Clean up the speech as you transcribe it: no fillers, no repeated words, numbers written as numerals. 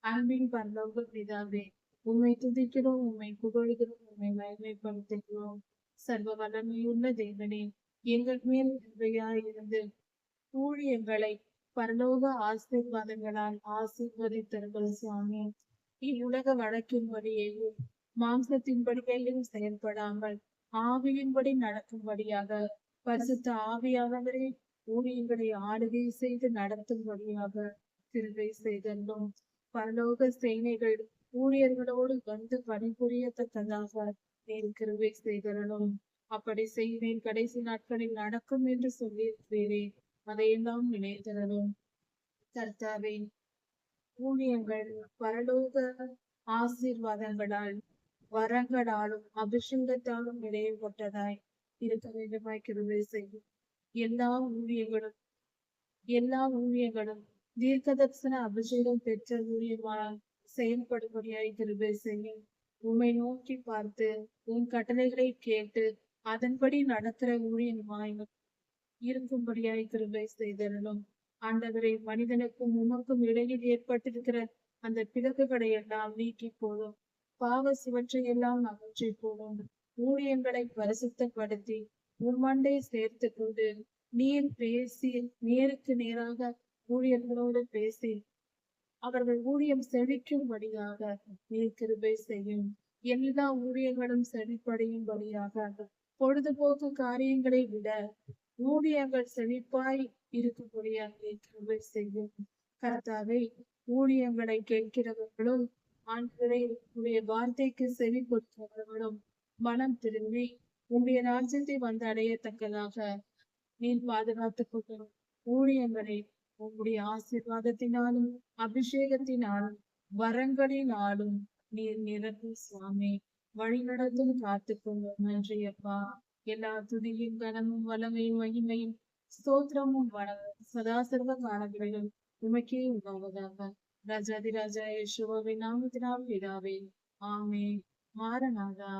அன்பின் பரலோக பிதாவே, உம்மை துதிக்கிறோம், உம்மை புகழ்கிறோம், உம்மை மகிமைப்படுத்துகிறோம். சர்வ வல்லமையுள்ள தேவனே, எங்கள் மேல் கிருபையாயிருந்து ஊழியங்களை பரலோக ஆசீர்வாதங்களால் ஆசீர்வதித்தருங்கள் சுவாமி. இவ்வுலக வழக்கின்படியேயும் மாம்சத்தின்படியேயும் செயல்படாமல் ஆவியின்படி நடக்கும்படியாக பரிசுத்த ஆவியானவரே ஊழியங்களை ஆளுகை செய்து நடத்தும்படியாக கிருபை செய்தோம். பரலோக சேனைகள் ஊழியர்களோடு வந்து பணிபுரியத்தக்கதாக நீர் கிருபை செய்தரணும். அப்படி செய்வேன் கடைசி நாட்களில் நடக்கும் என்று சொல்லியிருக்கிறேனே, அதையெல்லாம் நினைத்தரணும். கர்த்தாவே, ஊழியங்கள் பரலோக ஆசீர்வாதங்களால் வரங்களாலும் அபிஷேகத்தாலும் நிறைவுபட்டதாய் இருக்க வேண்டுமாய் கிருபை செய்யும். எல்லா ஊழியர்களும் தீர்க்கதர்சன அபிஷேகம் பெற்ற ஊழியமாய் செயல்படும்படியாய் கிருபை செய்யும். உம்மை நோக்கி பார்த்து உன் கட்டளைகளை கேட்டு அதன்படி நடக்கிற ஊழியமாய் இருக்கும்படியாய் கிருபை செய்தரணும். ஆண்டவரை, மனிதனுக்கும் உமக்கும் இடையில் ஏற்பட்டிருக்கிற அந்த பிளவுகளை எல்லாம் நீக்கி போடும். பாவ சிவற்றை எல்லாம் அகற்றி போடும். ஊழியங்களை பரிசுத்தப்படுத்தி உம்மண்டை சேர்த்து கொண்டு நீர் பேசி நேருக்கு நேராக ஊழியர்களோடு பேசி அவர்கள் ஊழியம் செழிக்கும்படியாக நீர் கிருபை செய்யும். எல்லா ஊழியர்களும் செழிப்படையும்படியாக பொழுதுபோக்கு காரியங்களை விட ஊழியங்கள் செழிப்பாய் இருக்கும்படியாக நீர் கிருபை செய்யும். கர்த்தாவே, ஊழியங்களை கேட்கிறவர்களும் ஆண்டவரே உடைய வார்த்தைக்கு செவி கொடுக்கிறவர்களும் மனம் திரும்பி உடைய ராஜ்யத்தை வந்து அடையத்தக்கதாக நீர் பாதுகாத்துக் கொள்ளும். ஊழியங்களை உங்களுடைய ஆசீர்வாதத்தினாலும் அபிஷேகத்தினாலும் வரங்களினாலும் நீர் நிரப்பி சுவாமி வழி நடத்தும் காத்துக்கொள்ளும். நன்றி அப்பா. எல்லா துதியும் கனமும் வளமையும் மகிமையும் ஸ்தோத்திரமும் வளமும் சதாசர்வ காலங்களிலும் உமக்கே உண்டாவதாக. ராஜாதி ராஜா யேசுவின் நாமத்தினால் பிதாவே, ஆமென். மாரநாதா.